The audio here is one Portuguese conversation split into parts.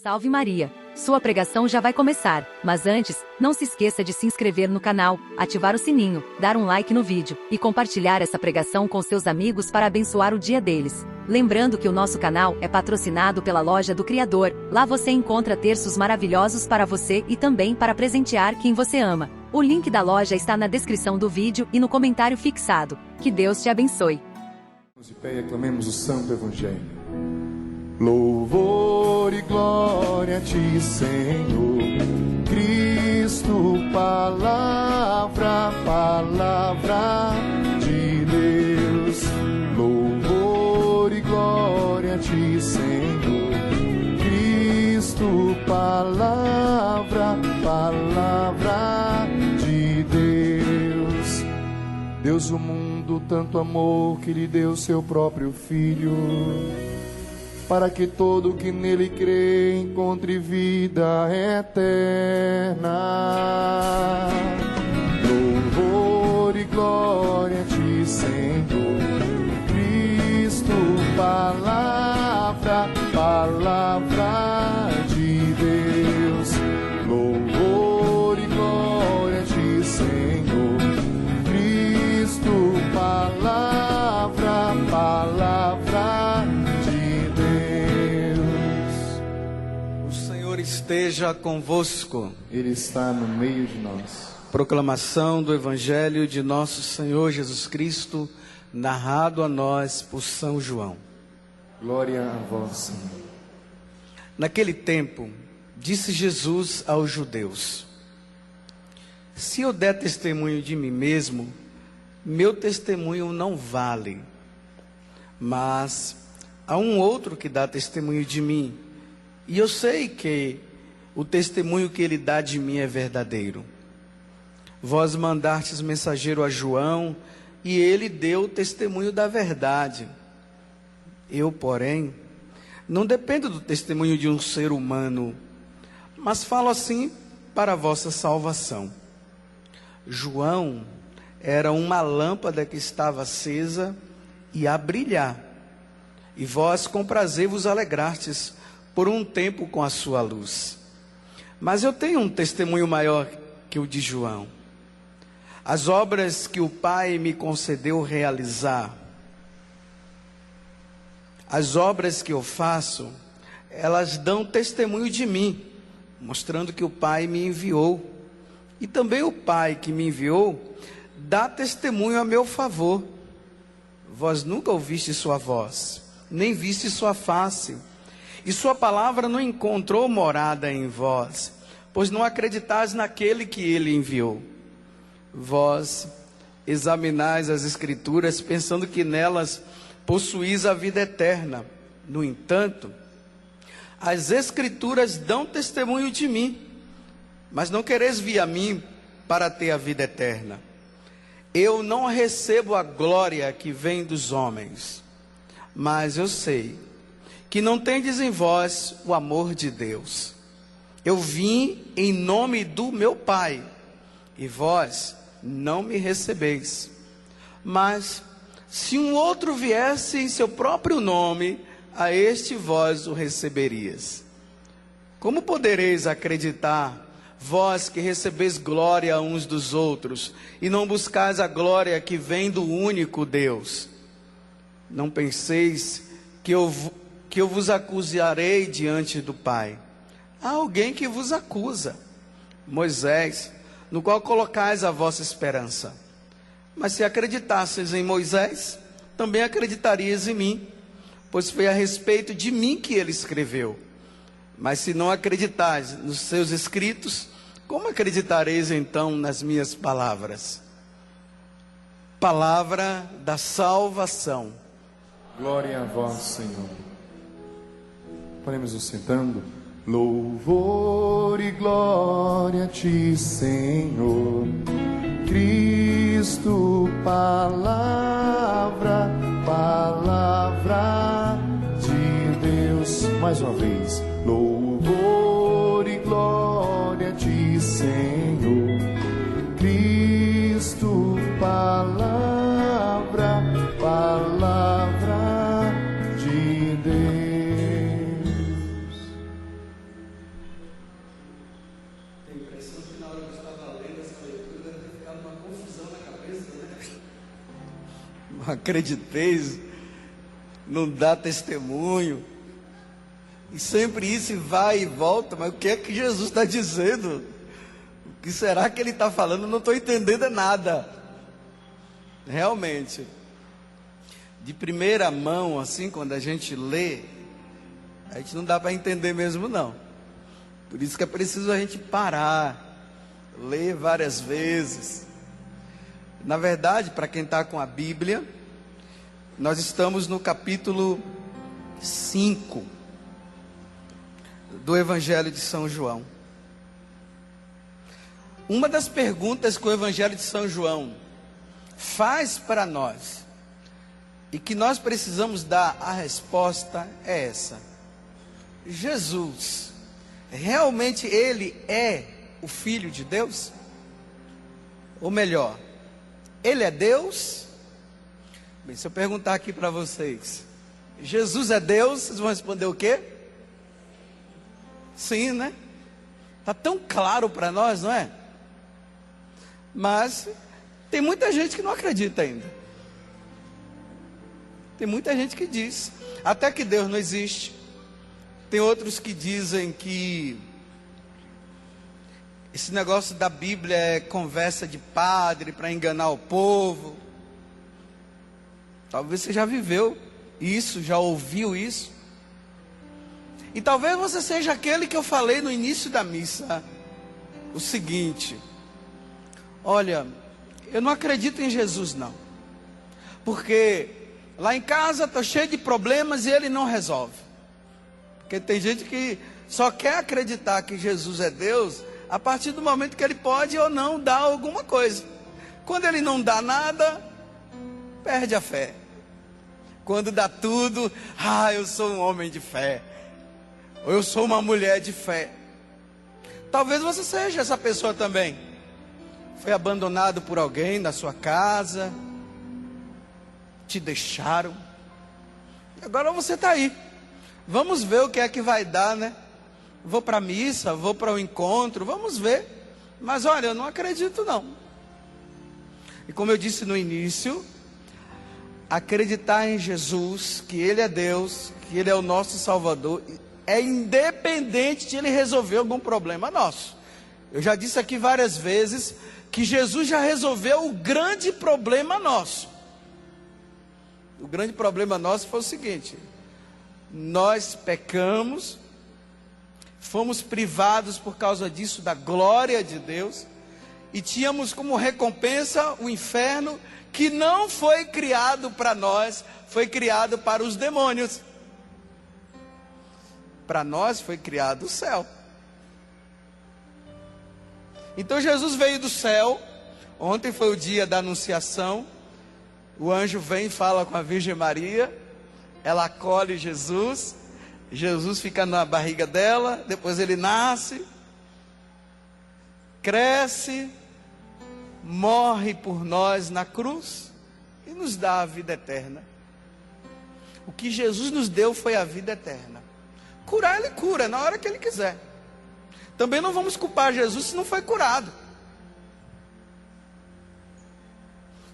Salve Maria! Sua pregação já vai começar, mas antes, não se esqueça de se inscrever no canal, ativar o sininho, dar um like no vídeo e compartilhar essa pregação com seus amigos para abençoar o dia deles. Lembrando que o nosso canal é patrocinado pela Loja do Criador, lá você encontra terços maravilhosos para você e também para presentear quem você ama. O link da loja está na descrição do vídeo e no comentário fixado. Que Deus te abençoe. De pé e aclamemos o Santo Evangelho. Louvor e glória a ti, Senhor Cristo, palavra de Deus. Louvor e glória a ti, Senhor Cristo, palavra de Deus. Deus o mundo tanto amou que lhe deu seu próprio Filho, para que todo que nele crê encontre vida eterna. Louvor e glória a ti, Senhor Cristo, palavra de Deus. Louvor e glória a ti, Senhor Cristo, palavra de Deus. O Senhor esteja convosco. Ele está no meio de nós. Proclamação do Evangelho de nosso Senhor Jesus Cristo, narrado a nós por São João. Glória a vós, Senhor. Naquele tempo, disse Jesus aos judeus: se eu der testemunho de mim mesmo, meu testemunho não vale. Mas há um outro que dá testemunho de mim, e eu sei que o testemunho que ele dá de mim é verdadeiro. Vós mandastes mensageiro a João, e ele deu testemunho da verdade. Eu, porém, não dependo do testemunho de um ser humano, mas falo assim para a vossa salvação. João era uma lâmpada que estava acesa e a brilhar, e vós com prazer vos alegrastes por um tempo com a sua luz. Mas eu tenho um testemunho maior que o de João. As obras que o Pai me concedeu realizar, as obras que eu faço, elas dão testemunho de mim, mostrando que o Pai me enviou. E também o Pai que me enviou dá testemunho a meu favor. Vós nunca ouviste sua voz, nem viste sua face, e sua palavra não encontrou morada em vós, pois não acreditais naquele que ele enviou. Vós examinais as Escrituras, pensando que nelas possuís a vida eterna. No entanto, as Escrituras dão testemunho de mim, mas não quereis vir a mim para ter a vida eterna. Eu não recebo a glória que vem dos homens, mas eu sei que não tendes em vós o amor de Deus. Eu vim em nome do meu Pai, e vós não me recebeis. Mas se um outro viesse em seu próprio nome, a este vós o receberias. Como podereis acreditar, vós que recebeis glória uns dos outros, e não buscais a glória que vem do único Deus? Não penseis que eu vos acusarei diante do Pai. Há alguém que vos acusa, Moisés, no qual colocais a vossa esperança. Mas se acreditasseis em Moisés, também acreditarias em mim, pois foi a respeito de mim que ele escreveu. Mas se não acreditais nos seus escritos, como acreditareis então nas minhas palavras? Palavra da salvação. Glória a vós, Senhor. Podemos nos sentando. Louvor e glória a ti, Senhor Cristo, palavra de Deus. Mais uma vez. Louvor e glória a ti, Senhor Cristo, palavra de Deus. não acrediteis, não dá testemunho. E sempre isso vai e volta, mas o que é que Jesus está dizendo? O que será que ele está falando? Eu não estou entendendo nada. Realmente, de primeira mão, assim, quando a gente lê, a gente não dá para entender mesmo não. Por isso que é preciso a gente parar, ler várias vezes. Na verdade, para quem está com a Bíblia, nós estamos no capítulo 5 do Evangelho de São João. Uma das perguntas que o Evangelho de São João faz para nós, e que nós precisamos dar a resposta, é essa: Jesus, realmente ele é o Filho de Deus? Ou melhor, ele é Deus? Bem, se eu perguntar aqui para vocês, Jesus é Deus, vocês vão responder o quê? Sim, né? Está tão claro para nós, não é? Mas tem muita gente que não acredita ainda. Tem muita gente que diz até que Deus não existe. Tem outros que dizem que esse negócio da Bíblia é conversa de padre para enganar o povo. Talvez você já viveu isso, já ouviu isso. E talvez você seja aquele que eu falei no início da missa, o seguinte: olha, eu não acredito em Jesus não, porque lá em casa estou cheio de problemas e ele não resolve. Porque tem gente que só quer acreditar que Jesus é Deus a partir do momento que ele pode ou não dar alguma coisa. Quando ele não dá nada, perde a fé. Quando dá tudo, eu sou um homem de fé, ou eu sou uma mulher de fé. Talvez você seja essa pessoa também. Foi abandonado por alguém na sua casa, te deixaram, agora você está aí. Vamos ver o que é que vai dar, né? Vou para a missa, vou para o encontro, vamos ver. Mas olha, eu não acredito não. E como eu disse no início, acreditar em Jesus, que ele é Deus, que ele é o nosso Salvador, é independente de ele resolver algum problema nosso. Eu já disse aqui várias vezes que Jesus já resolveu o grande problema nosso. O grande problema nosso foi o seguinte: nós pecamos, fomos privados por causa disso da glória de Deus, e tínhamos como recompensa o inferno, que não foi criado para nós, foi criado para os demônios. Para nós foi criado o céu. Então Jesus veio do céu. Ontem foi o dia da anunciação. O anjo vem e fala com a Virgem Maria. Ela acolhe Jesus. Jesus fica na barriga dela. Depois ele nasce, cresce, morre por nós na cruz e nos dá a vida eterna. O que Jesus nos deu foi a vida eterna. Curar, ele cura na hora que ele quiser. Também não vamos culpar Jesus se não foi curado,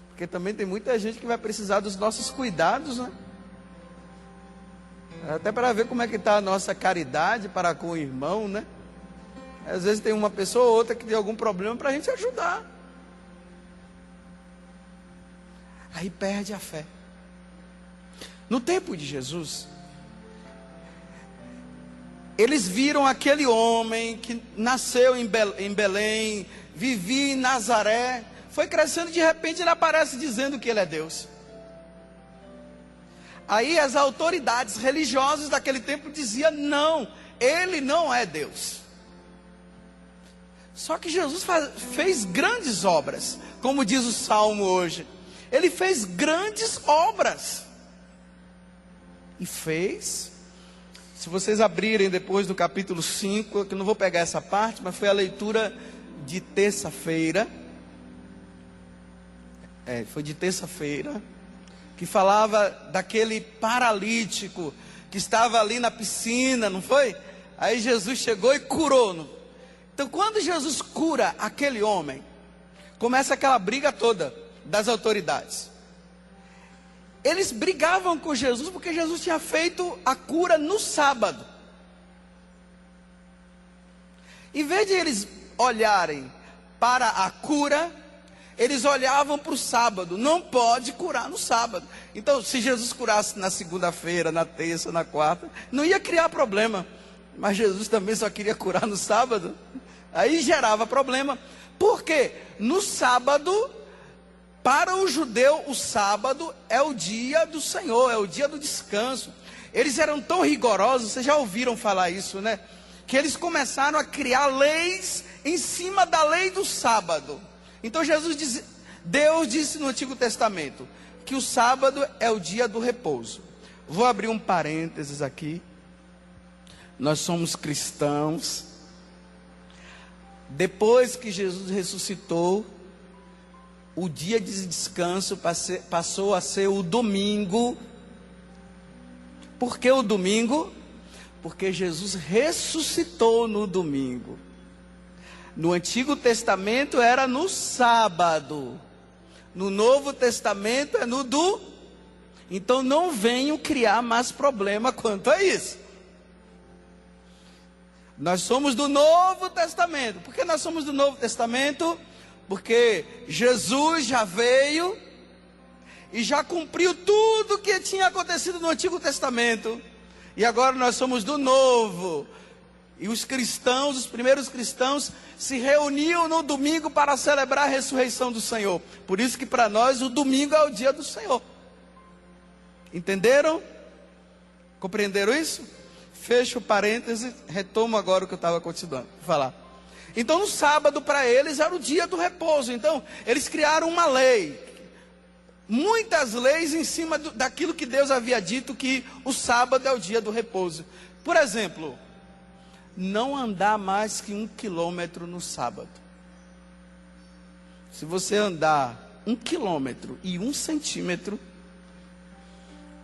porque também tem muita gente que vai precisar dos nossos cuidados, né? Até para ver como é que está a nossa caridade para com o irmão, né? Às vezes tem uma pessoa ou outra que tem algum problema para a gente ajudar. Aí perde a fé. No tempo de Jesus, eles viram aquele homem que nasceu em Belém, vivia em Nazaré, foi crescendo, de repente ele aparece dizendo que ele é Deus. Aí as autoridades religiosas daquele tempo diziam: não, ele não é Deus. Só que Jesus fez grandes obras, como diz o Salmo hoje. Ele fez grandes obras. E fez, se vocês abrirem depois do capítulo 5, que eu não vou pegar essa parte, mas foi a leitura de terça-feira. Foi de terça-feira, que falava daquele paralítico que estava ali na piscina, não foi? Aí Jesus chegou e curou. Então quando Jesus cura aquele homem, começa aquela briga toda das autoridades. eles brigavam com Jesus porque Jesus tinha feito a cura no sábado. Em vez de eles olharem para a cura, eles olhavam para o sábado. Não pode curar no sábado. Então, se Jesus curasse na segunda-feira, na terça, na quarta, não ia criar problema. Mas Jesus também só queria curar no sábado. Aí gerava problema. Por quê? No sábado, para o judeu, o sábado é o dia do Senhor, é o dia do descanso. Eles eram tão rigorosos, vocês já ouviram falar isso, né? Que eles começaram a criar leis em cima da lei do sábado. Então Deus disse no Antigo Testamento que o sábado é o dia do repouso. Vou abrir um parênteses aqui. Nós somos cristãos. Depois que Jesus ressuscitou, o dia de descanso passou a ser o domingo. Por que o domingo? Porque Jesus ressuscitou no domingo. No Antigo Testamento era no sábado. No Novo Testamento é no do. Então não venham criar mais problema quanto a isso. Nós somos do Novo Testamento. Por que nós somos do Novo Testamento? Porque Jesus já veio e já cumpriu tudo que tinha acontecido no Antigo Testamento. E agora nós somos do Novo. E os cristãos, os primeiros cristãos, se reuniam no domingo para celebrar a ressurreição do Senhor. Por isso que para nós o domingo é o dia do Senhor. Entenderam? Compreenderam isso? Fecho o parêntese, retomo agora o que eu estava continuando a falar. Então no sábado para eles era o dia do repouso. Então eles criaram uma lei. Muitas leis em cima daquilo que Deus havia dito, que o sábado é o dia do repouso. Por exemplo, não andar mais que 1 quilômetro no sábado. Se você andar 1 quilômetro e 1 centímetro,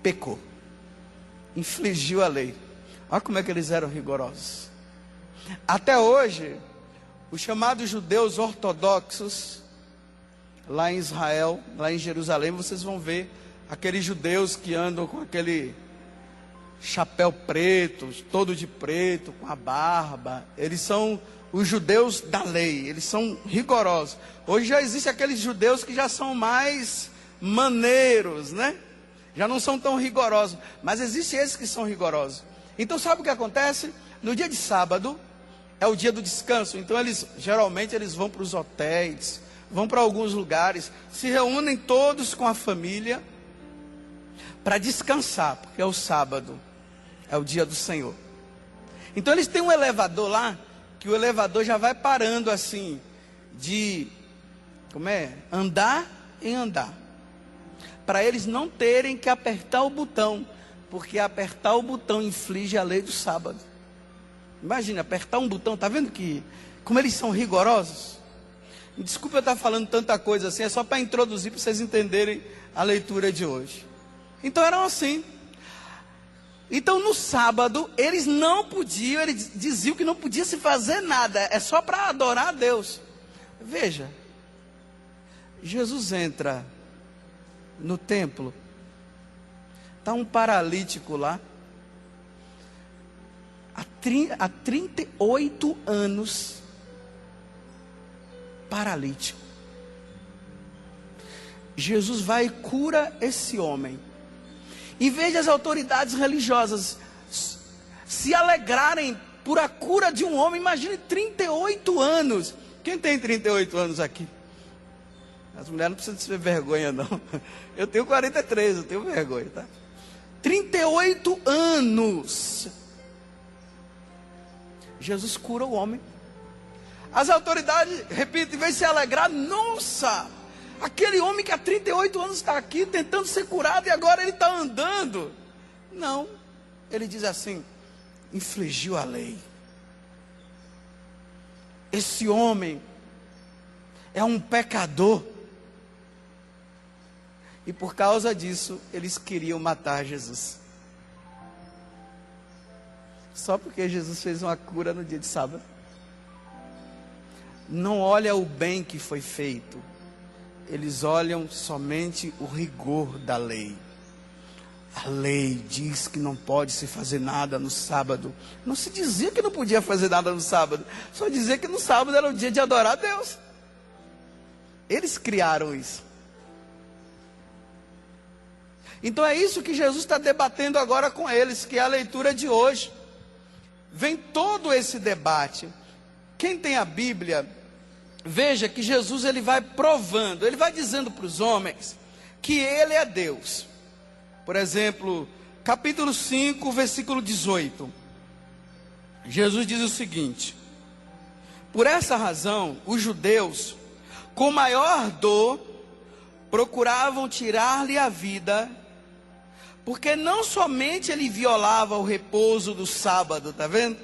pecou, infligiu a lei. Olha como é que eles eram rigorosos. Até hoje, os chamados judeus ortodoxos, lá em Israel, lá em Jerusalém, vocês vão ver aqueles judeus que andam com aquele chapéu preto, todo de preto, com a barba. Eles são os judeus da lei, eles são rigorosos. Hoje já existem aqueles judeus que já são mais maneiros, né? Já não são tão rigorosos, mas existem esses que são rigorosos. Então sabe o que acontece? No dia de sábado é o dia do descanso. Então geralmente eles vão para os hotéis, vão para alguns lugares, se reúnem todos com a família para descansar, porque é o sábado, é o dia do Senhor. Então eles têm um elevador lá, que o elevador já vai parando assim, de, andar em andar, para eles não terem que apertar o botão, porque apertar o botão inflige a lei do sábado. Imagina, apertar um botão, está vendo como eles são rigorosos? Desculpa eu estar falando tanta coisa assim, é só para introduzir, para vocês entenderem a leitura de hoje. Então eram assim. Então no sábado, eles não podiam, eles diziam que não podia se fazer nada, é só para adorar a Deus. Veja, Jesus entra no templo, está um paralítico lá, há 38 anos, paralítico. Jesus vai e cura esse homem. Em vez das autoridades religiosas se alegrarem por a cura de um homem, imagine 38 anos. Quem tem 38 anos aqui? As mulheres não precisam ter vergonha não. Eu tenho 43, eu tenho vergonha, tá? 38 anos. Jesus cura o homem. As autoridades, repito, em vez de se alegrar, nossa, aquele homem que há 38 anos está aqui tentando ser curado e agora ele está andando. Não, ele diz assim, infligiu a lei. Esse homem é um pecador. E por causa disso, eles queriam matar Jesus. Só porque Jesus fez uma cura no dia de sábado. Não olha o bem que foi feito. Eles olham somente o rigor da lei. A lei diz que não pode se fazer nada no sábado. Não se dizia que não podia fazer nada no sábado. Só dizia que no sábado era o dia de adorar a Deus. Eles criaram isso. Então é isso que Jesus está debatendo agora com eles, que é a leitura de hoje. Vem todo esse debate. Quem tem a Bíblia, veja que Jesus ele vai provando, ele vai dizendo para os homens que ele é Deus. Por exemplo, capítulo 5, versículo 18. Jesus diz o seguinte: por essa razão, os judeus, com maior dor, procuravam tirar-lhe a vida, porque não somente ele violava o repouso do sábado, está vendo?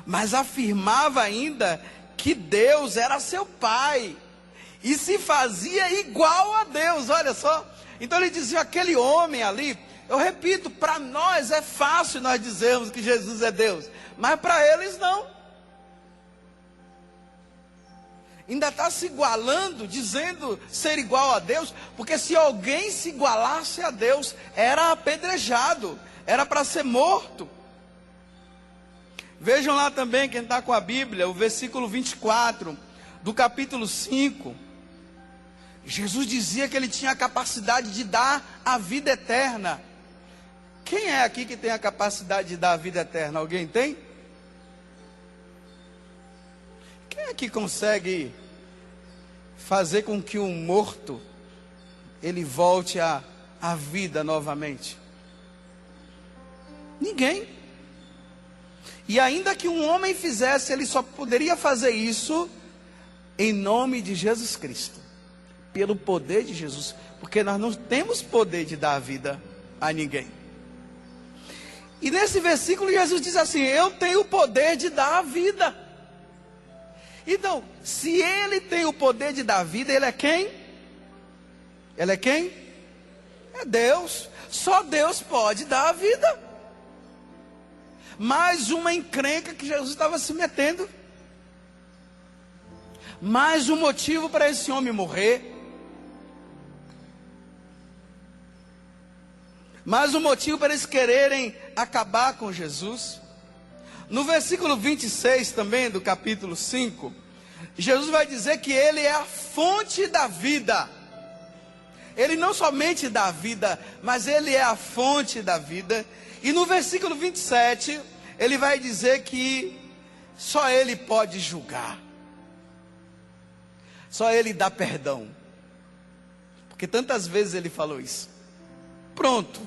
Mas afirmava ainda que Deus era seu pai, e se fazia igual a Deus, olha só. Então ele dizia, aquele homem ali, eu repito, para nós é fácil nós dizermos que Jesus é Deus, mas para eles não. Ainda está se igualando, dizendo ser igual a Deus, porque se alguém se igualasse a Deus, era apedrejado, era para ser morto. Vejam lá também, quem está com a Bíblia, o versículo 24, do capítulo 5. Jesus dizia que ele tinha a capacidade de dar a vida eterna. Quem é aqui que tem a capacidade de dar a vida eterna? Alguém tem? Quem é que consegue fazer com que um morto ele volte à vida novamente? Ninguém. E ainda que um homem fizesse, ele só poderia fazer isso em nome de Jesus Cristo, pelo poder de Jesus, porque nós não temos poder de dar a vida a ninguém. E nesse versículo Jesus diz assim: eu tenho o poder de dar a vida. Então, se ele tem o poder de dar vida, ele é quem? Ele é quem? É Deus. Só Deus pode dar a vida. Mais uma encrenca que Jesus estava se metendo. Mais um motivo para esse homem morrer. Mais um motivo para eles quererem acabar com Jesus. No versículo 26 também do capítulo 5, Jesus vai dizer que ele é a fonte da vida. Ele não somente dá a vida, mas ele é a fonte da vida. E no versículo 27, ele vai dizer que só ele pode julgar. Só ele dá perdão. Porque tantas vezes ele falou isso. Pronto.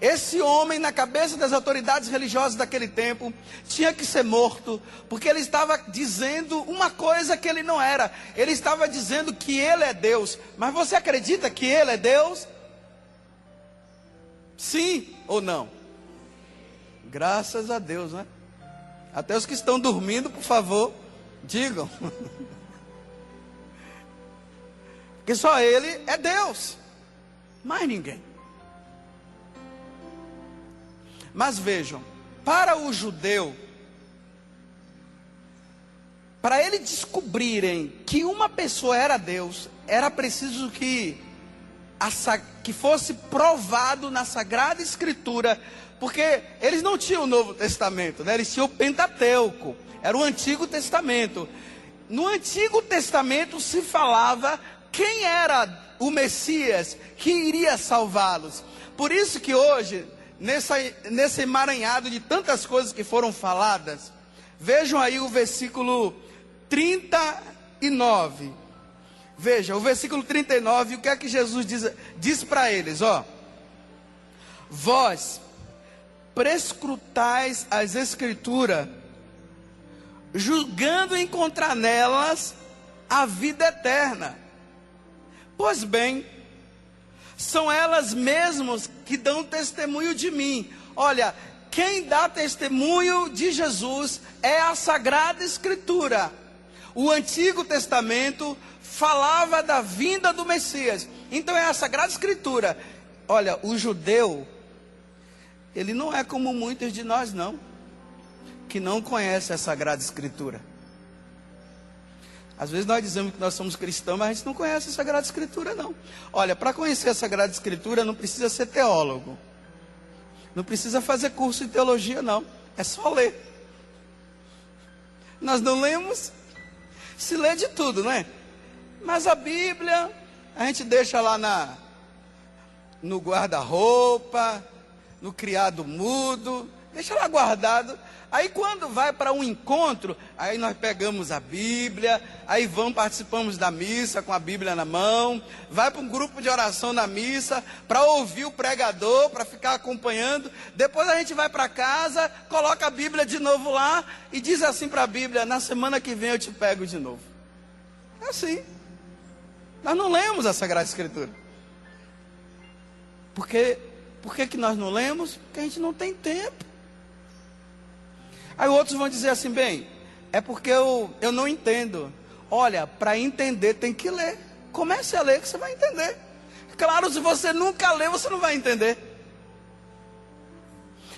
Esse homem, na cabeça das autoridades religiosas daquele tempo, tinha que ser morto, porque ele estava dizendo uma coisa que ele não era. Ele estava dizendo que ele é Deus. Mas você acredita que ele é Deus? Sim ou não? Graças a Deus, né? Até os que estão dormindo, por favor, digam. Porque só ele é Deus, mais ninguém. Mas vejam, para o judeu, para eles descobrirem que uma pessoa era Deus, era preciso que fosse provado na Sagrada Escritura, porque eles não tinham o Novo Testamento, né? Eles tinham o Pentateuco, era o Antigo Testamento. No Antigo Testamento se falava quem era o Messias que iria salvá-los. Por isso que hoje, nesse emaranhado de tantas coisas que foram faladas, vejam aí o versículo 39. Veja, o versículo 39, o que é que Jesus diz para eles, ó: vós prescrutais as Escrituras, julgando encontrar nelas a vida eterna. Pois bem, são elas mesmas que dão testemunho de mim. Olha, quem dá testemunho de Jesus é a Sagrada Escritura. O Antigo Testamento falava da vinda do Messias. Então é a Sagrada Escritura. Olha, o judeu, ele não é como muitos de nós não, que não conhece a Sagrada Escritura. Às vezes nós dizemos que nós somos cristãos, mas a gente não conhece a Sagrada Escritura, não. Olha, para conhecer a Sagrada Escritura não precisa ser teólogo. Não precisa fazer curso de teologia, não. É só ler. Nós não lemos, se lê de tudo, não é? Mas a Bíblia, a gente deixa lá no guarda-roupa, no criado mudo, deixa lá guardado. Aí quando vai para um encontro, aí nós pegamos a Bíblia, aí participamos da missa com a Bíblia na mão, vai para um grupo de oração na missa, para ouvir o pregador, para ficar acompanhando. Depois a gente vai para casa, coloca a Bíblia de novo lá e diz assim para a Bíblia: na semana que vem eu te pego de novo. É assim. Nós não lemos a Sagrada Escritura. Por que nós não lemos? Porque a gente não tem tempo. Aí outros vão dizer assim: bem, é porque eu não entendo. Olha, para entender tem que ler. Comece a ler que você vai entender. Claro, se você nunca lê, você não vai entender.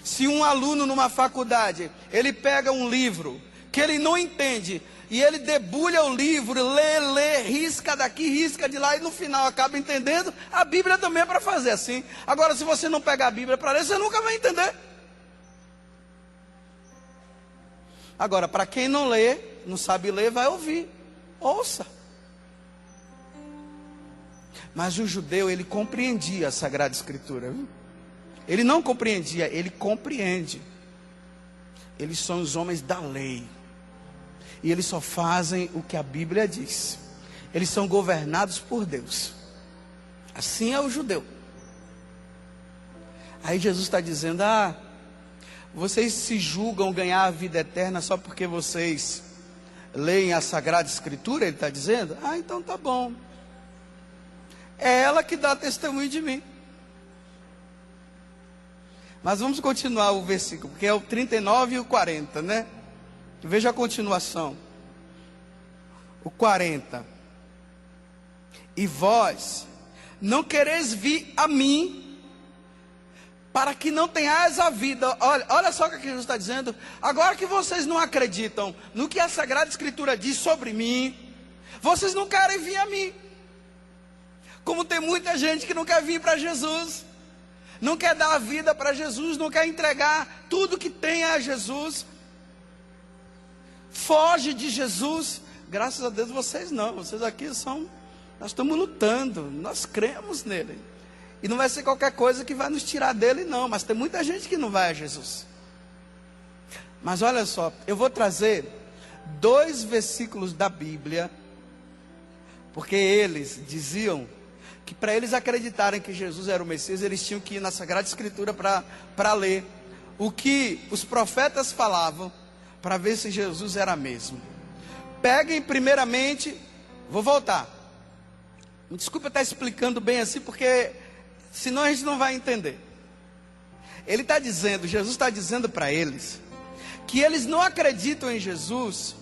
Se um aluno numa faculdade, ele pega um livro que ele não entende, e ele debulha o livro, lê, risca daqui, risca de lá, e no final acaba entendendo, a Bíblia também é para fazer assim. Agora, se você não pegar a Bíblia para ler, você nunca vai entender. Agora, para quem não lê, não sabe ler, vai ouvir. Ouça. Mas o judeu, ele compreendia a Sagrada Escritura. Viu? Ele não compreendia, ele compreende. Eles são os homens da lei. E eles só fazem o que a Bíblia diz. Eles são governados por Deus. Assim é o judeu. Aí Jesus está dizendo: vocês se julgam ganhar a vida eterna só porque vocês leem a Sagrada Escritura? Ele está dizendo: então tá bom. É ela que dá testemunho de mim. Mas vamos continuar o versículo, porque é o 39 e o 40, né? Veja a continuação. O 40. E vós não quereis vir a mim, para que não tenhais a vida. Olha só o que Jesus está dizendo. Agora que vocês não acreditam no que a Sagrada Escritura diz sobre mim, vocês não querem vir a mim. Como tem muita gente que não quer vir para Jesus, não quer dar a vida para Jesus, não quer entregar tudo que tem a Jesus, foge de Jesus. Graças a Deus vocês não, vocês aqui nós estamos lutando, nós cremos nele. E não vai ser qualquer coisa que vai nos tirar dele, não. Mas tem muita gente que não vai a Jesus. Mas olha só, eu vou trazer 2 versículos da Bíblia, porque eles diziam que para eles acreditarem que Jesus era o Messias, eles tinham que ir na Sagrada Escritura para ler o que os profetas falavam, para ver se Jesus era mesmo. Peguem primeiramente, vou voltar. Me desculpa eu estar explicando bem assim, porque senão a gente não vai entender. Jesus está dizendo para eles, que eles não acreditam em Jesus,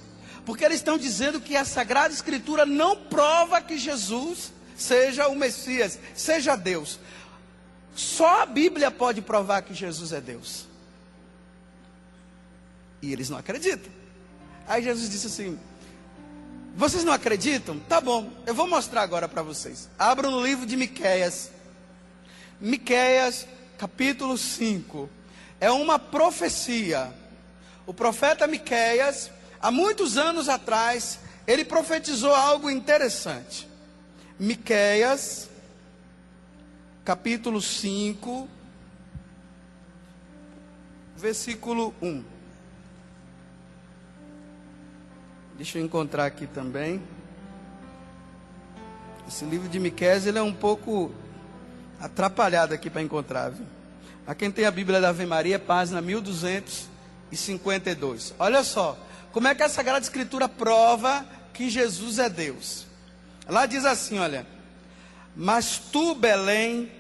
porque eles estão dizendo que a Sagrada Escritura não prova que Jesus seja o Messias, seja Deus. Só a Bíblia pode provar que Jesus é Deus. E eles não acreditam. Aí Jesus disse assim: vocês não acreditam? Tá bom, eu vou mostrar agora para vocês. Abram no livro de Miqueias. Miqueias, capítulo 5. É uma profecia. O profeta Miqueias, há muitos anos atrás, ele profetizou algo interessante. Miqueias, capítulo 5, versículo 1. Deixa eu encontrar aqui também. Esse livro de Miqueias, ele é um pouco atrapalhado aqui para encontrar, viu? A quem tem a Bíblia da Ave Maria, página 1252. Olha só, como é que a Sagrada Escritura prova que Jesus é Deus? Lá diz assim, olha: mas tu, Belém,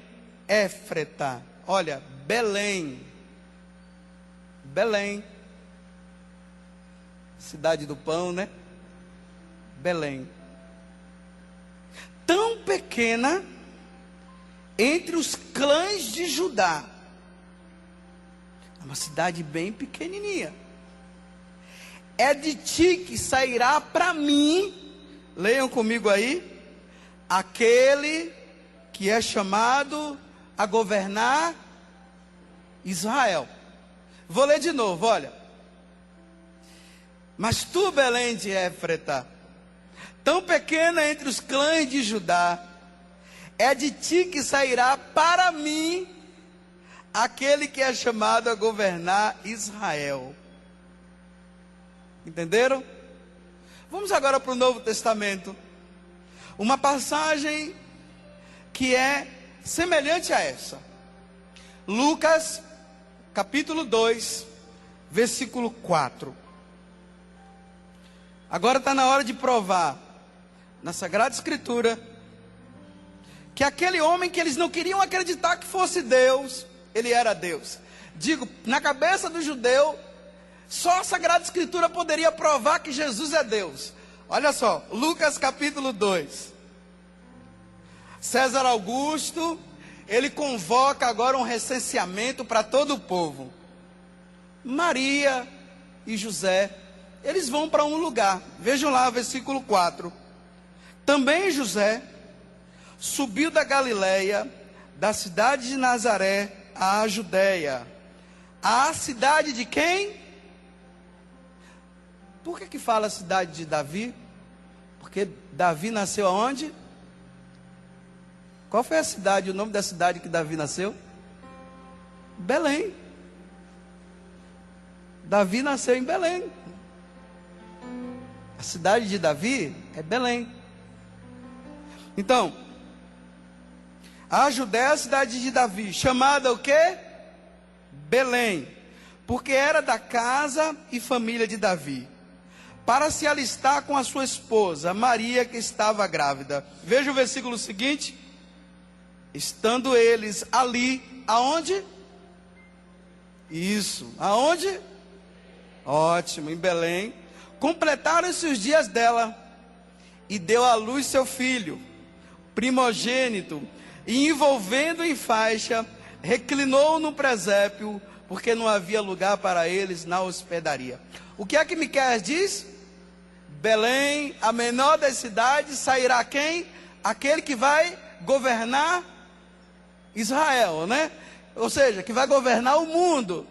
Éfrata. Olha, Belém, cidade do pão, né? Belém, tão pequena entre os clãs de Judá. É uma cidade bem pequenininha. É de ti que sairá para mim Leiam comigo aí. Aquele que é chamado a governar Israel. Vou ler de novo, olha. Mas tu, Belém de Éfrata, tão pequena entre os clãs de Judá, é de ti que sairá para mim aquele que é chamado a governar Israel. Entenderam? Vamos agora para o Novo Testamento. Uma passagem que é semelhante a essa. Lucas, capítulo 2, versículo 4. Agora está na hora de provar, na Sagrada Escritura, que aquele homem que eles não queriam acreditar que fosse Deus, ele era Deus. Digo, na cabeça do judeu, só a Sagrada Escritura poderia provar que Jesus é Deus. Olha só, Lucas capítulo 2. César Augusto, ele convoca agora um recenseamento para todo o povo. Maria e José, eles vão para um lugar. Vejam lá, versículo 4. Também José subiu da Galileia, da cidade de Nazaré, à Judeia. A cidade de quem? Por que fala cidade de Davi? Porque Davi nasceu aonde? Qual foi a cidade, o nome da cidade que Davi nasceu? Belém. Davi nasceu em Belém. A cidade de Davi é Belém. Então, a Judéia é a cidade de Davi, chamada o quê? Belém, porque era da casa e família de Davi, para se alistar com a sua esposa, Maria, que estava grávida. Veja o versículo seguinte. Estando eles ali, aonde? Isso, aonde? Ótimo, em Belém. Completaram-se os dias dela, e deu à luz seu filho, primogênito, e envolvendo em faixa, reclinou no presépio, porque não havia lugar para eles na hospedaria. O que é que Miqueias diz? Belém, a menor das cidades, sairá quem? Aquele que vai governar Israel, né? Ou seja, que vai governar o mundo.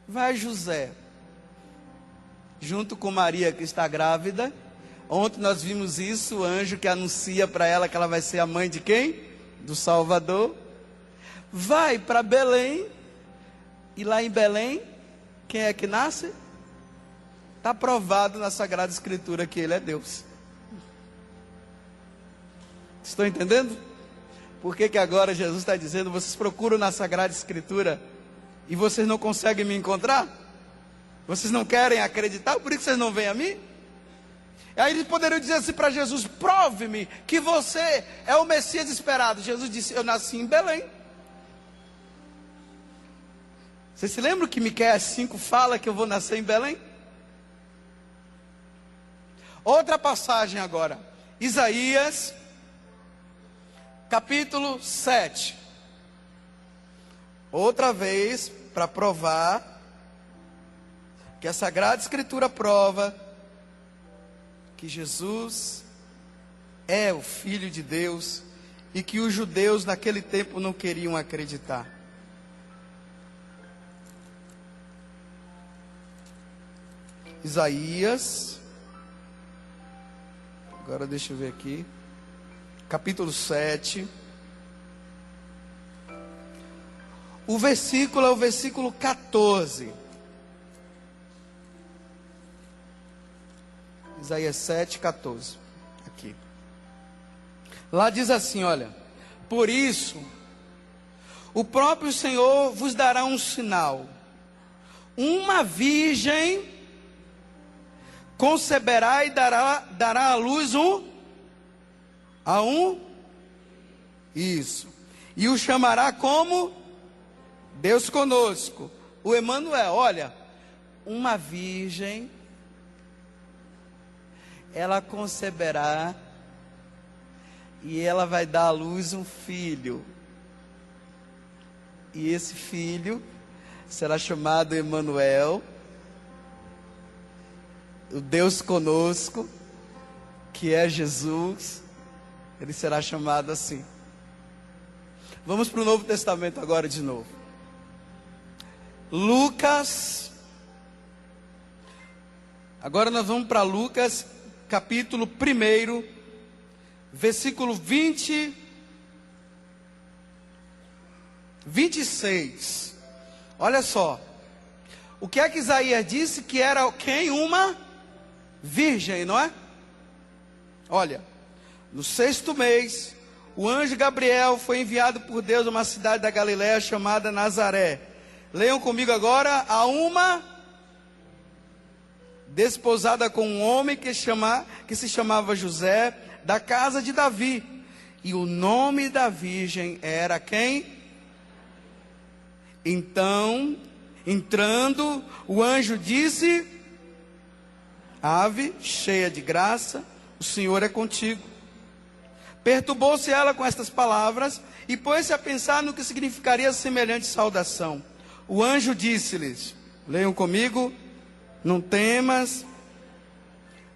Vai José, junto com Maria, que está grávida. Ontem nós vimos isso, o anjo que anuncia para ela que ela vai ser a mãe de quem? Do Salvador. Vai para Belém, e lá em Belém, quem é que nasce? Está provado na Sagrada Escritura que ele é Deus. Estão entendendo? Por que agora Jesus está dizendo, vocês procuram na Sagrada Escritura e vocês não conseguem me encontrar? Vocês não querem acreditar, por isso vocês não vêm a mim? Aí eles poderiam dizer assim para Jesus, prove-me que você é o Messias esperado. Jesus disse, eu nasci em Belém. Vocês se lembram que Miqueias 5 fala que eu vou nascer em Belém? Outra passagem agora, Isaías, capítulo 7. Outra vez, para provar que a Sagrada Escritura prova que Jesus é o Filho de Deus e que os judeus naquele tempo não queriam acreditar. Isaías, agora deixa eu ver aqui, capítulo 7, o versículo é o versículo 14. Isaías 7, 14. Aqui. Lá diz assim, olha. Por isso, o próprio Senhor vos dará um sinal. Uma virgem conceberá e dará à luz isso. E o chamará como Deus conosco. O Emanuel, olha. Uma virgem, ela conceberá e ela vai dar à luz um filho. E esse filho será chamado Emanuel. o Deus conosco, que é Jesus, ele será chamado assim. Vamos para o Novo Testamento agora de novo. Lucas. Agora nós vamos para Lucas, capítulo 1, versículo 26. Olha só. O que é que Isaías disse? Que era quem? Uma virgem, não é? Olha, no 6º mês, o anjo Gabriel foi enviado por Deus a uma cidade da Galiléia chamada Nazaré. Leiam comigo agora. A uma desposada com um homem que se chamava José, da casa de Davi. E o nome da virgem era quem? Então, entrando, o anjo disse: Ave, cheia de graça, o Senhor é contigo. Perturbou-se ela com estas palavras e pôs-se a pensar no que significaria semelhante saudação. O anjo disse-lhes, leiam comigo: não temas,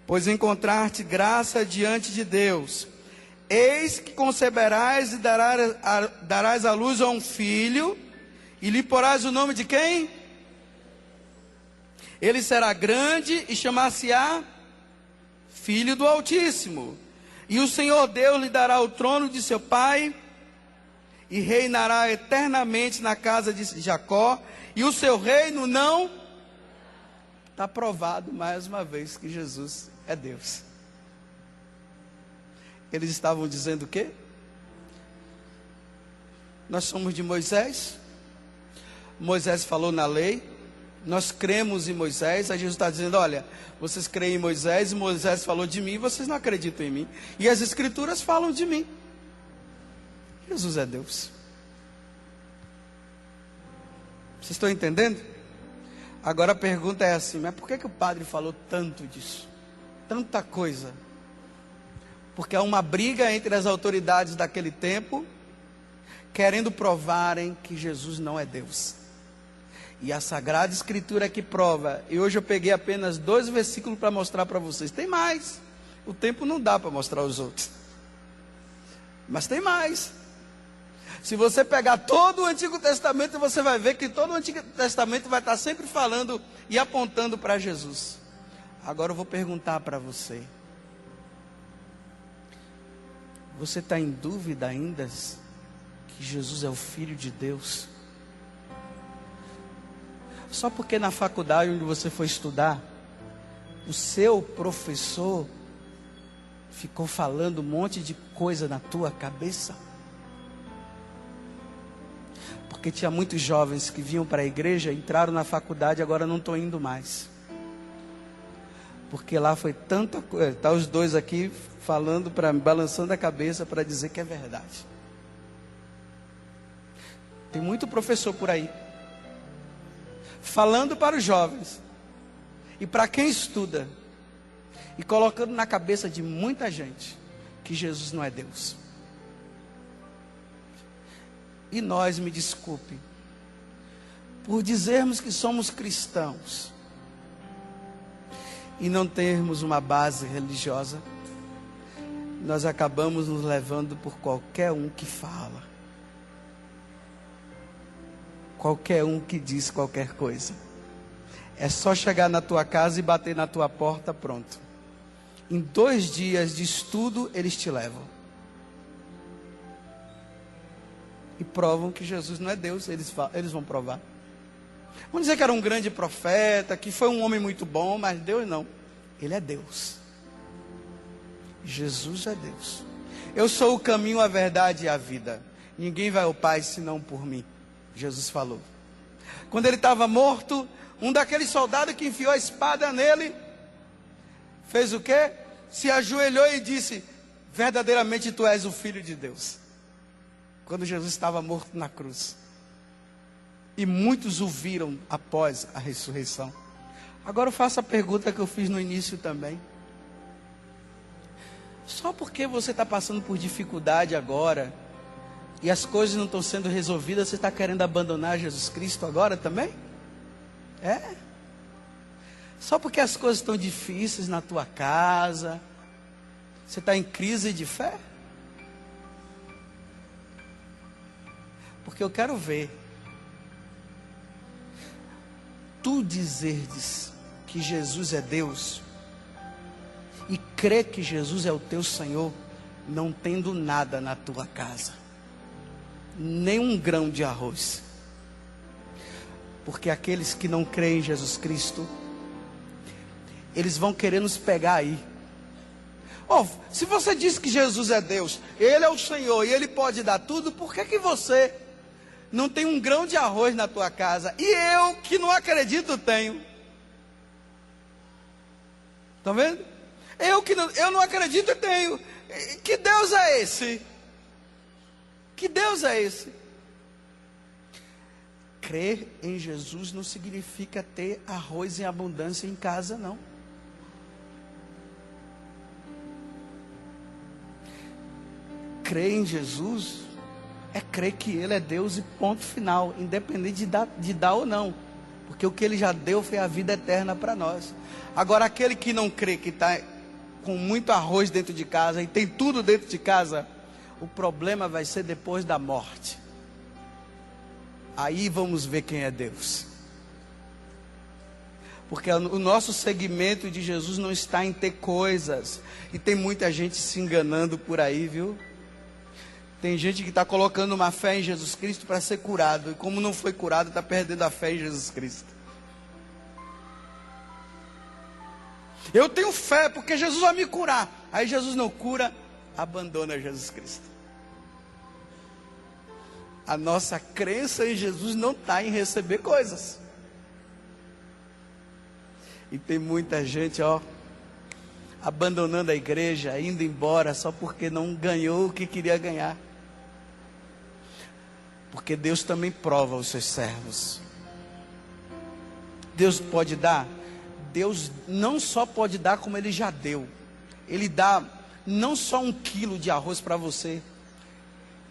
pois encontrar-te graça diante de Deus. Eis que conceberás e darás à luz a um filho, e lhe porás o nome de quem? Ele será grande e chamar-se-á Filho do Altíssimo. E o Senhor Deus lhe dará o trono de seu pai, e reinará eternamente na casa de Jacó, e o seu reino não... Está provado mais uma vez que Jesus é Deus. Eles estavam dizendo o quê? Nós somos de Moisés. Moisés falou na lei. Nós cremos em Moisés. Aí Jesus está dizendo, olha, vocês creem em Moisés, e Moisés falou de mim, e vocês não acreditam em mim. E as escrituras falam de mim. Jesus é Deus. Vocês estão entendendo? Agora a pergunta é assim, mas por que o padre falou tanto disso? Tanta coisa. Porque há uma briga entre as autoridades daquele tempo, querendo provarem que Jesus não é Deus. E a Sagrada Escritura que prova. E hoje eu peguei apenas 2 versículos para mostrar para vocês. Tem mais. O tempo não dá para mostrar os outros. Mas tem mais. Se você pegar todo o Antigo Testamento, você vai ver que todo o Antigo Testamento vai estar sempre falando e apontando para Jesus. Agora eu vou perguntar para você. Você está em dúvida ainda que Jesus é o Filho de Deus? Só porque na faculdade onde você foi estudar, o seu professor ficou falando um monte de coisa na tua cabeça? Porque tinha muitos jovens que vinham para a igreja, entraram na faculdade e agora não estão indo mais. Porque lá foi tanta coisa. Está os dois aqui falando, balançando a cabeça para dizer que é verdade. Tem muito professor por aí falando para os jovens e para quem estuda, e colocando na cabeça de muita gente que Jesus não é Deus. E nós, me desculpe, por dizermos que somos cristãos e não termos uma base religiosa, nós acabamos nos levando por qualquer um que fala, qualquer um que diz qualquer coisa. É só chegar na tua casa e bater na tua porta, pronto. Em 2 dias de estudo, eles te levam. E provam que Jesus não é Deus. Eles vão provar. Vão dizer que era um grande profeta, que foi um homem muito bom, mas Deus não. Ele é Deus. Jesus é Deus. Eu sou o caminho, a verdade e a vida. Ninguém vai ao Pai senão por mim. Jesus falou. Quando ele estava morto, um daqueles soldados que enfiou a espada nele, fez o quê? Se ajoelhou e disse, verdadeiramente tu és o Filho de Deus. Quando Jesus estava morto na cruz. E muitos o viram após a ressurreição. Agora eu faço a pergunta que eu fiz no início também. Só porque você está passando por dificuldade agora, e as coisas não estão sendo resolvidas, você está querendo abandonar Jesus Cristo agora também? É? Só porque as coisas estão difíceis na tua casa, você está em crise de fé? Porque eu quero ver tu dizerdes que Jesus é Deus e crer que Jesus é o teu Senhor, não tendo nada na tua casa, nem um grão de arroz. Porque aqueles que não creem em Jesus Cristo, eles vão querer nos pegar aí. Se você diz que Jesus é Deus, Ele é o Senhor e Ele pode dar tudo, por que você não tem um grão de arroz na tua casa? E eu, que não acredito, tenho. Estão vendo? Eu não acredito e tenho. Que Deus é esse? Que Deus é esse? Crer em Jesus não significa ter arroz em abundância em casa, não. Crer em Jesus é crer que Ele é Deus e ponto final, independente de dar ou não, porque o que Ele já deu foi a vida eterna para nós. Agora, aquele que não crê, que está com muito arroz dentro de casa e tem tudo dentro de casa, o problema vai ser depois da morte. Aí vamos ver quem é Deus. Porque o nosso segmento de Jesus não está em ter coisas, e tem muita gente se enganando por aí, viu? Tem gente que está colocando uma fé em Jesus Cristo para ser curado, e como não foi curado, está perdendo a fé em Jesus Cristo. Eu tenho fé porque Jesus vai me curar. Aí Jesus não cura, abandona Jesus Cristo. A nossa crença em Jesus não está em receber coisas. E tem muita gente, abandonando a igreja, indo embora só porque não ganhou o que queria ganhar. Porque Deus também prova os seus servos. Deus pode dar. Deus não só pode dar, como Ele já deu. Ele dá não só 1 quilo de arroz para você,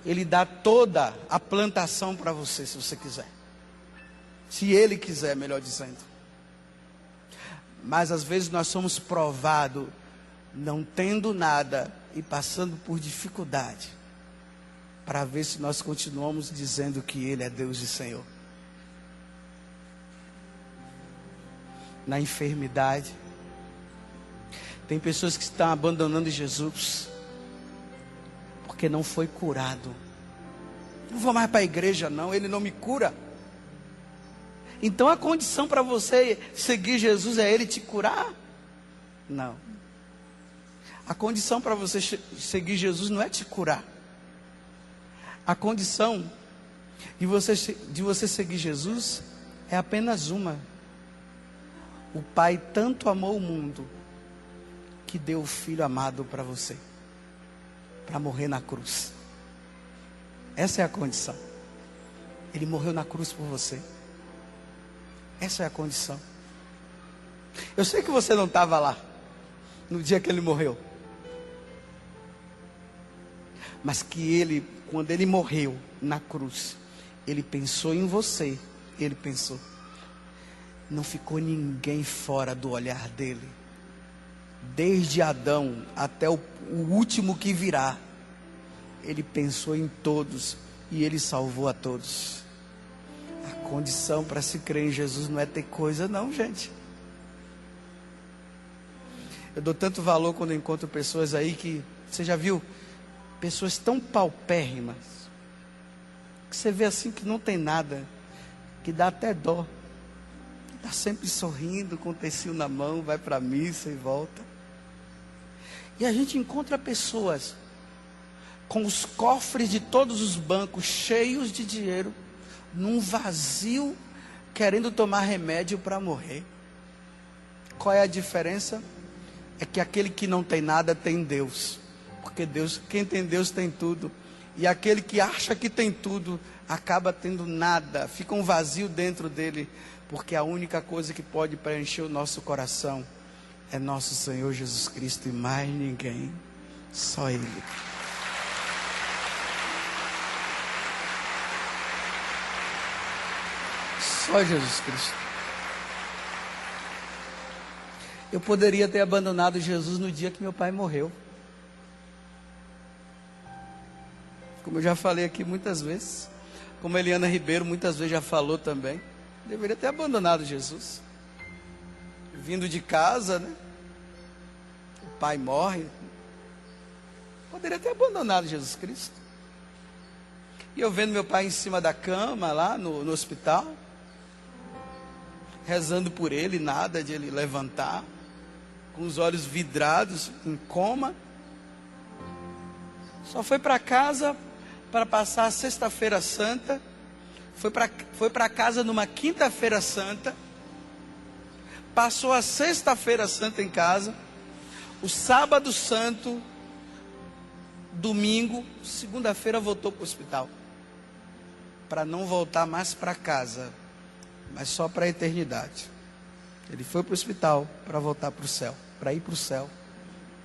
Ele dá toda a plantação para você, se você quiser. Se Ele quiser, melhor dizendo. Mas às vezes nós somos provados, não tendo nada e passando por dificuldade, para ver se nós continuamos dizendo que Ele é Deus e Senhor. Na enfermidade, tem pessoas que estão abandonando Jesus porque não foi curado. Não vou mais para a igreja não, Ele não me cura. Então a condição para você seguir Jesus é Ele te curar? Não. A condição para você seguir Jesus não é te curar. A condição de você seguir Jesus é apenas uma. O Pai tanto amou o mundo que deu o Filho amado para você, para morrer na cruz. Essa é a condição. Ele morreu na cruz por você. Essa é a condição. Eu sei que você não estava lá no dia que Ele morreu, mas que Ele, quando Ele morreu na cruz, Ele pensou em você. Ele pensou. Não ficou ninguém fora do olhar dele. Desde Adão até o último que virá, Ele pensou em todos e Ele salvou a todos. A condição para se crer em Jesus não é ter coisa não, gente. Eu dou tanto valor quando eu encontro pessoas aí que, você já viu, pessoas tão paupérrimas, que você vê assim que não tem nada, que dá até dó. Está sempre sorrindo, com o tecido na mão, vai para a missa e volta. E a gente encontra pessoas com os cofres de todos os bancos cheios de dinheiro, num vazio, querendo tomar remédio para morrer. Qual é a diferença? É que aquele que não tem nada tem Deus. Porque Deus, quem tem Deus tem tudo. E aquele que acha que tem tudo, acaba tendo nada, fica um vazio dentro dele. Porque a única coisa que pode preencher o nosso coração é nosso Senhor Jesus Cristo e mais ninguém, só Ele. Só Jesus Cristo. Eu poderia ter abandonado Jesus no dia que meu pai morreu. Como eu já falei aqui muitas vezes, como a Eliana Ribeiro muitas vezes já falou também, deveria ter abandonado Jesus. Vindo de casa, né? O pai morre. Poderia ter abandonado Jesus Cristo. E eu vendo meu pai em cima da cama, lá no hospital, rezando por ele, nada de ele levantar, com os olhos vidrados, em coma. Só foi para casa para passar a sexta-feira santa, foi para casa numa quinta-feira santa, passou a sexta-feira santa em casa, o sábado santo, domingo, segunda-feira voltou para o hospital, para não voltar mais para casa, mas só para a eternidade. Ele foi para o hospital para voltar para o céu, para ir para o céu,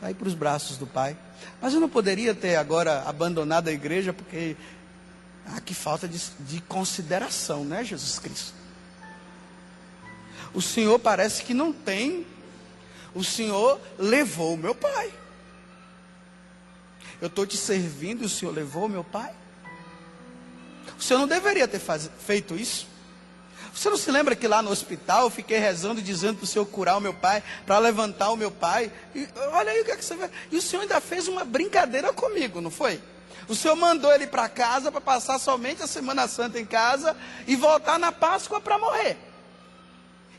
para ir para os braços do Pai. Mas eu não poderia ter agora abandonado a igreja, porque que falta de consideração, né, Jesus Cristo? O Senhor parece que não tem. O Senhor levou o meu pai. Eu estou te servindo e o Senhor levou o meu pai? O Senhor não deveria ter feito isso? Você não se lembra que lá no hospital eu fiquei rezando, dizendo para o Senhor curar o meu pai, para levantar o meu pai? E olha aí o que é que você vai. E o Senhor ainda fez uma brincadeira comigo, não foi? O Senhor mandou ele para casa para passar somente a Semana Santa em casa e voltar na Páscoa para morrer.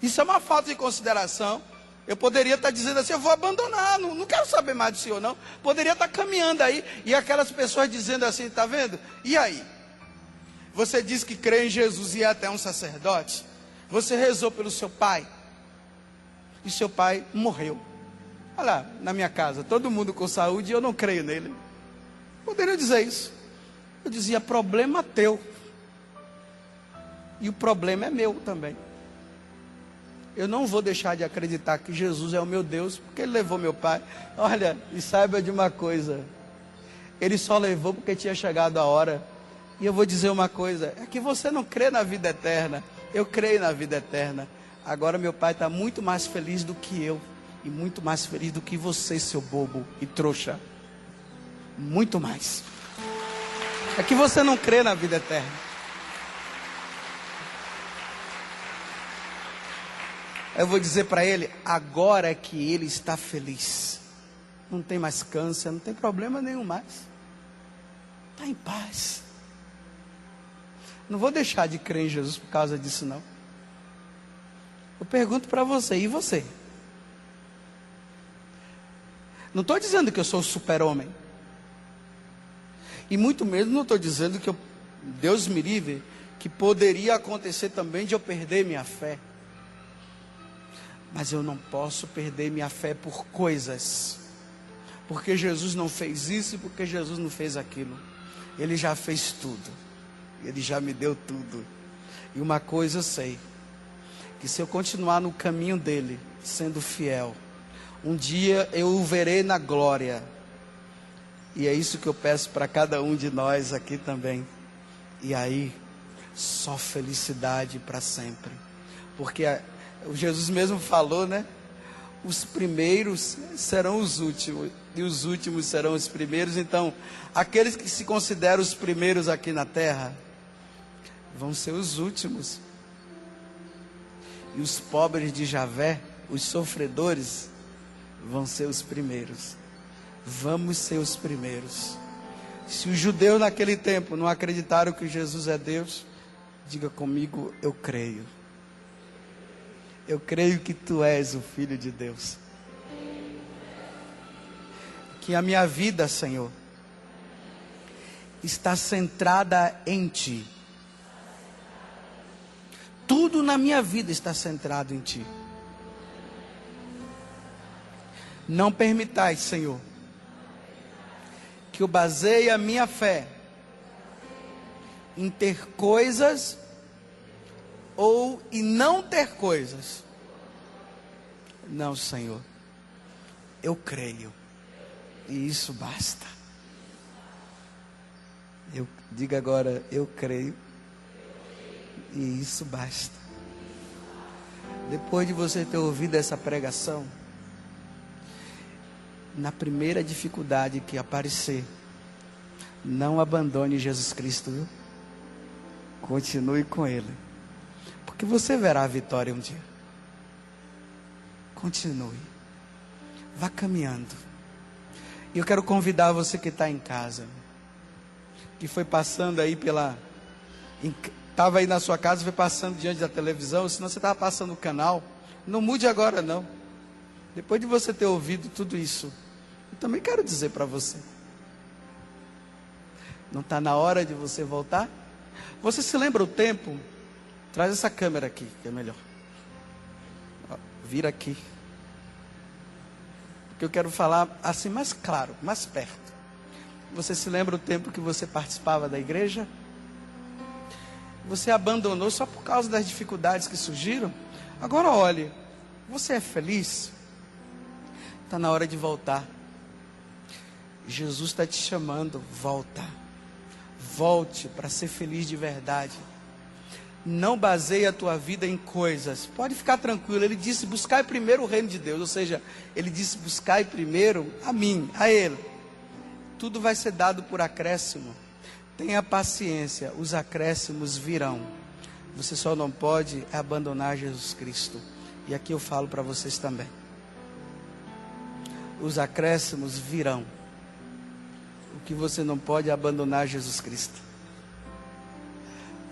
Isso é uma falta de consideração. Eu poderia estar dizendo assim, eu vou abandonar, não quero saber mais do Senhor não. Poderia estar caminhando aí e aquelas pessoas dizendo assim, está vendo? E aí? Você diz que crê em Jesus e é até um sacerdote. Você rezou pelo seu pai. E seu pai morreu. Olha lá, na minha casa, todo mundo com saúde e eu não creio nele. Poderia dizer isso. Eu dizia, problema teu. E o problema é meu também. Eu não vou deixar de acreditar que Jesus é o meu Deus, porque Ele levou meu pai. Olha, e saiba de uma coisa. Ele só levou porque tinha chegado a hora. E eu vou dizer uma coisa, é que você não crê na vida eterna. Eu creio na vida eterna. Agora meu pai está muito mais feliz do que eu. E muito mais feliz do que você, seu bobo e trouxa. Muito mais. É que você não crê na vida eterna. Eu vou dizer para ele, agora é que ele está feliz. Não tem mais câncer, não tem problema nenhum mais. Está em paz. Não vou deixar de crer em Jesus por causa disso não. Eu pergunto para você, e você? Não estou dizendo que eu sou super-homem. E muito menos não estou dizendo que Deus me livre, que poderia acontecer também de eu perder minha fé. Mas eu não posso perder minha fé por coisas. Porque Jesus não fez isso e porque Jesus não fez aquilo. Ele já fez tudo. Ele já me deu tudo. E uma coisa eu sei, que se eu continuar no caminho dele, sendo fiel, um dia eu o verei na glória. E é isso que eu peço para cada um de nós aqui também. E aí, só felicidade para sempre. Porque o Jesus mesmo falou, né? Os primeiros serão os últimos, e os últimos serão os primeiros. Então, aqueles que se consideram os primeiros aqui na terra, vão ser os últimos. E os pobres de Javé, os sofredores, vão ser os primeiros. Vamos ser os primeiros. Se os judeus naquele tempo não acreditaram que Jesus é Deus, diga comigo, eu creio. Eu creio que tu és o Filho de Deus. Que a minha vida, Senhor, está centrada em Ti. Tudo na minha vida está centrado em Ti. Não permitais, Senhor, que eu baseie a minha fé em ter coisas ou em não ter coisas. Não, Senhor, eu creio e isso basta. Diga agora, eu creio e isso basta. Depois de você ter ouvido essa pregação, na primeira dificuldade que aparecer, não abandone Jesus Cristo, viu? Continue com Ele, porque você verá a vitória um dia. Continue, vá caminhando. E eu quero convidar você que está em casa, que foi passando aí estava aí na sua casa, foi passando diante da televisão, senão você estava passando o canal, não mude agora não. Depois de você ter ouvido tudo isso, eu também quero dizer para você, não está na hora de você voltar? Você se lembra o tempo? Traz essa câmera aqui, que é melhor. Vira aqui. Porque eu quero falar assim mais claro, mais perto. Você se lembra o tempo que você participava da igreja? Você abandonou só por causa das dificuldades que surgiram? Agora olhe, você é feliz? Está na hora de voltar. Jesus está te chamando, volta. Volte para ser feliz de verdade. Não baseie a tua vida em coisas. Pode ficar tranquilo. Ele disse, buscai primeiro o reino de Deus. Ou seja, ele disse, buscai primeiro a mim, a Ele. Tudo vai ser dado por acréscimo. Tenha paciência, os acréscimos virão. Você só não pode abandonar Jesus Cristo. E aqui eu falo para vocês também. Os acréscimos virão. O que você não pode é abandonar Jesus Cristo.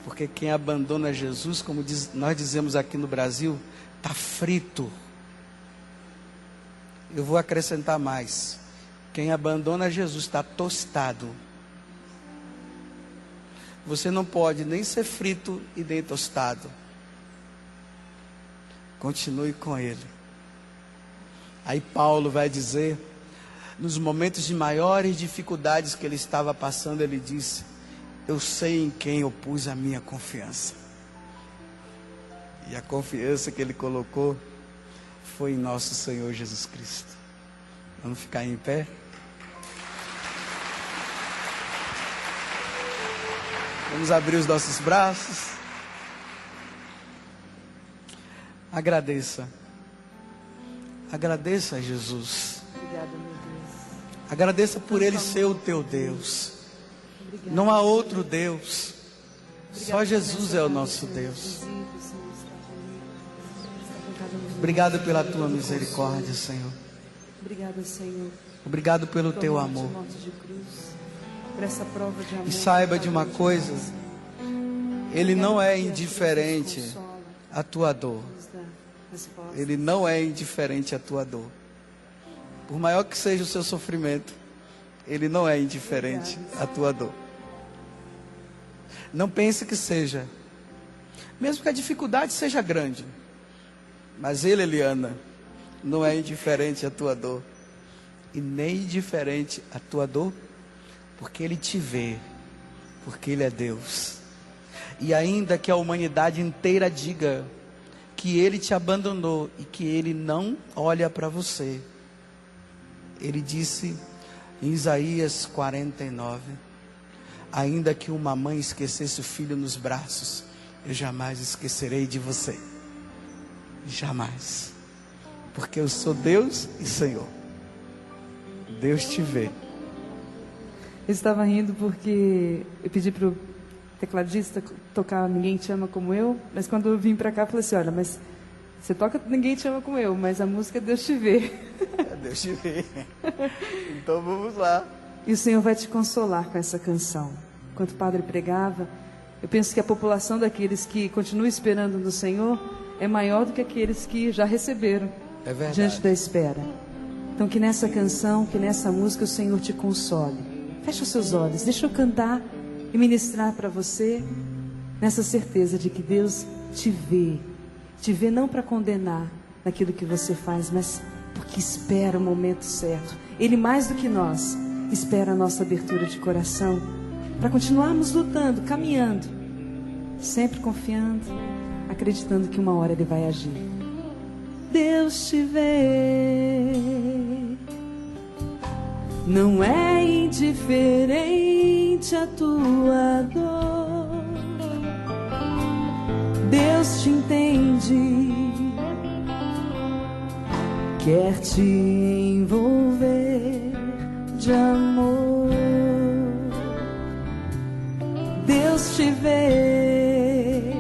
Porque quem abandona Jesus, como nós dizemos aqui no Brasil, está frito. Eu vou acrescentar mais. Quem abandona Jesus está tostado. Você não pode nem ser frito e nem tostado. Continue com Ele. Aí Paulo vai dizer, nos momentos de maiores dificuldades que ele estava passando, ele disse, eu sei em quem eu pus a minha confiança. E a confiança que ele colocou foi em nosso Senhor Jesus Cristo. Vamos ficar em pé? Vamos abrir os nossos braços. Agradeça. Agradeça a Jesus. Obrigada, meu Deus. Agradeça por Ele ser o teu Deus. Obrigada. Não há outro Deus. Obrigada, Só Jesus é o nosso Deus. Obrigado pela tua misericórdia, Senhor. Obrigada, Senhor. Obrigado pelo Tua teu morte, amor. morte de cruz, por essa prova de amor. E saiba de uma que coisa, nos Ele não é consola, indiferente à tua dor. nos dá resposta. Ele não é indiferente à tua dor. Por maior que seja o seu sofrimento, Ele não é indiferente à tua dor. Não pense que seja. Mesmo que a dificuldade seja grande. Mas Ele, Eliana, não é indiferente à tua dor. E nem indiferente à tua dor, porque Ele te vê. Porque Ele é Deus. E ainda que a humanidade inteira diga que Ele te abandonou e que Ele não olha para você, Ele disse em Isaías 49, ainda que uma mãe esquecesse o filho nos braços, eu jamais esquecerei de você. Jamais. Porque eu sou Deus e Senhor. Deus te vê. Eu estava rindo porque eu pedi para o tecladista tocar Ninguém Te Ama Como Eu, mas quando eu vim para cá, eu falei assim, olha, mas você toca Ninguém Te Ama Como Eu, mas a música é Deus Te Vê. Deus te vê. Então vamos lá. E o Senhor vai te consolar com essa canção. Enquanto o padre pregava, eu penso que a população daqueles que continuam esperando no Senhor é maior do que aqueles que já receberam. É verdade. Diante da espera. Então que nessa canção, que nessa música o Senhor te console. Feche os seus olhos, deixa eu cantar e ministrar para você nessa certeza de que Deus te vê não para condenar naquilo que você faz, mas porque espera o momento certo. Ele mais do que nós espera a nossa abertura de coração para continuarmos lutando, caminhando, sempre confiando, acreditando que uma hora Ele vai agir. Deus te vê, não é indiferente a tua dor. Deus te entende, quer te envolver de amor. Deus te vê,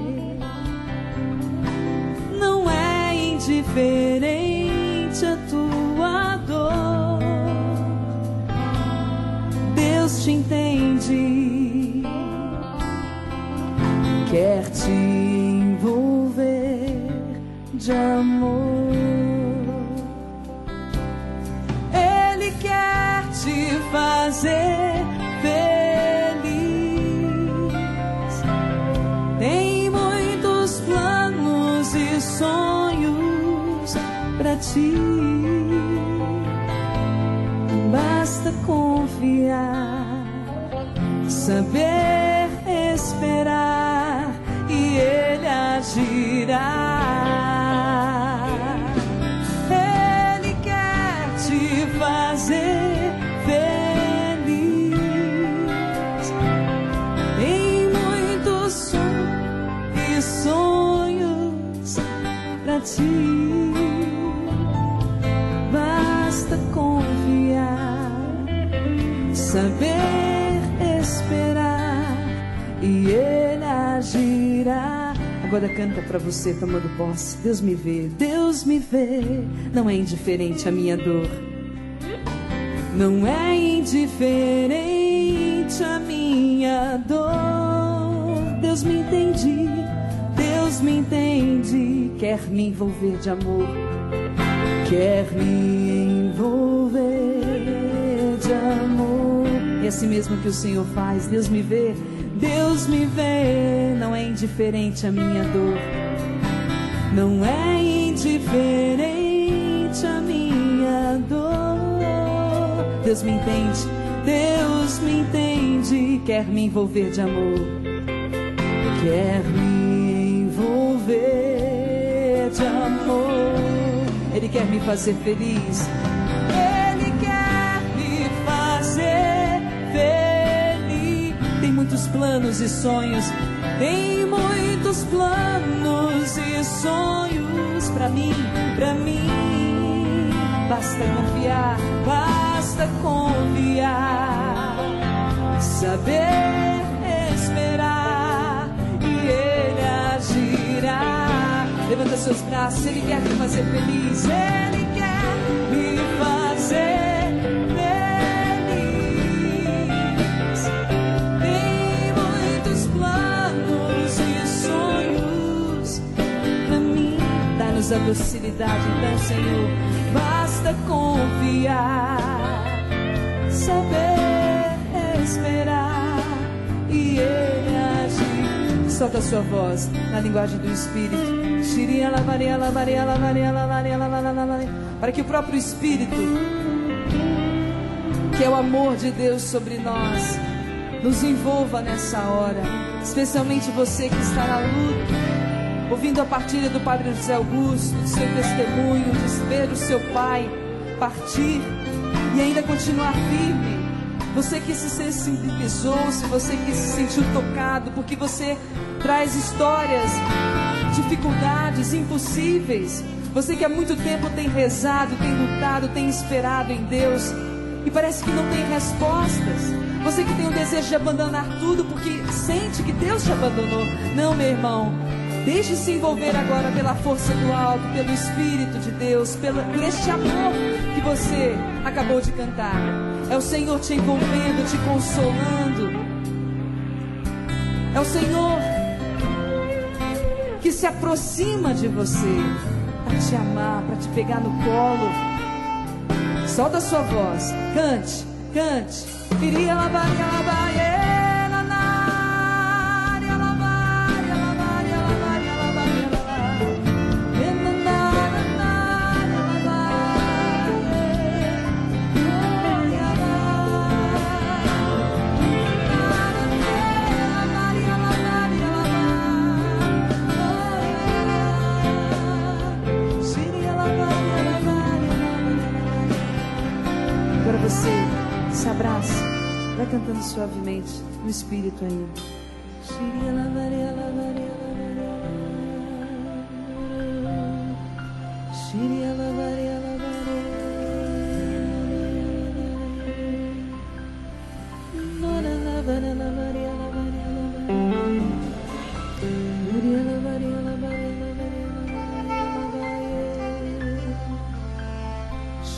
não é indiferente a tua dor. Deus te entende, quer te envolver de amor. Ele quer te fazer feliz. Tem muitos planos e sonhos pra ti. Basta confiar, saber esperar e Ele agirá. Ele quer te fazer feliz. Tem muitos sonhos pra ti. Basta confiar, saber esperar e Ele agirá. Agora canta pra você tomando posse. Deus me vê, não é indiferente a minha dor. Não é indiferente a minha dor. Deus me entende, quer me envolver de amor. Quer me envolver de amor. É assim mesmo que o Senhor faz. Deus me vê, não é indiferente a minha dor. Não é indiferente a minha dor. Deus me entende, quer me envolver de amor. Quer me envolver de amor. Ele quer me fazer feliz. Ele quer me fazer feliz. Tem muitos planos e sonhos. Tem muitos planos e sonhos pra mim, pra mim. Basta confiar, saber esperar e Ele agirá. Levanta seus braços. Ele quer me fazer feliz. Ele quer me fazer feliz. Tem muitos planos e sonhos pra mim. Dá-nos a docilidade, então, Senhor. Basta confiar, saber esperar e Ele agir. Solta a sua voz na linguagem do Espírito. Para que o próprio Espírito, que é o amor de Deus sobre nós, nos envolva nessa hora. Especialmente você que está na luta, ouvindo a partilha do Padre José Augusto, do seu testemunho, de ver o seu pai partir e ainda continuar firme. Você que se sensibilizou, se você que se sentiu tocado, porque você traz histórias, dificuldades impossíveis. Você que há muito tempo tem rezado, tem lutado, tem esperado em Deus e parece que não tem respostas. Você que tem o desejo de abandonar tudo porque sente que Deus te abandonou. Não, meu irmão, deixe-se envolver agora pela força do alto, pelo Espírito de Deus, por este amor que você acabou de cantar. É o Senhor te envolvendo, te consolando. É o Senhor que se aproxima de você para te amar, para te pegar no colo. Solta a sua voz, cante, cante. Iria lavar, agora você se abraça, vai cantando suavemente no Espírito ainda. Shiri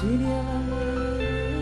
Ele ama.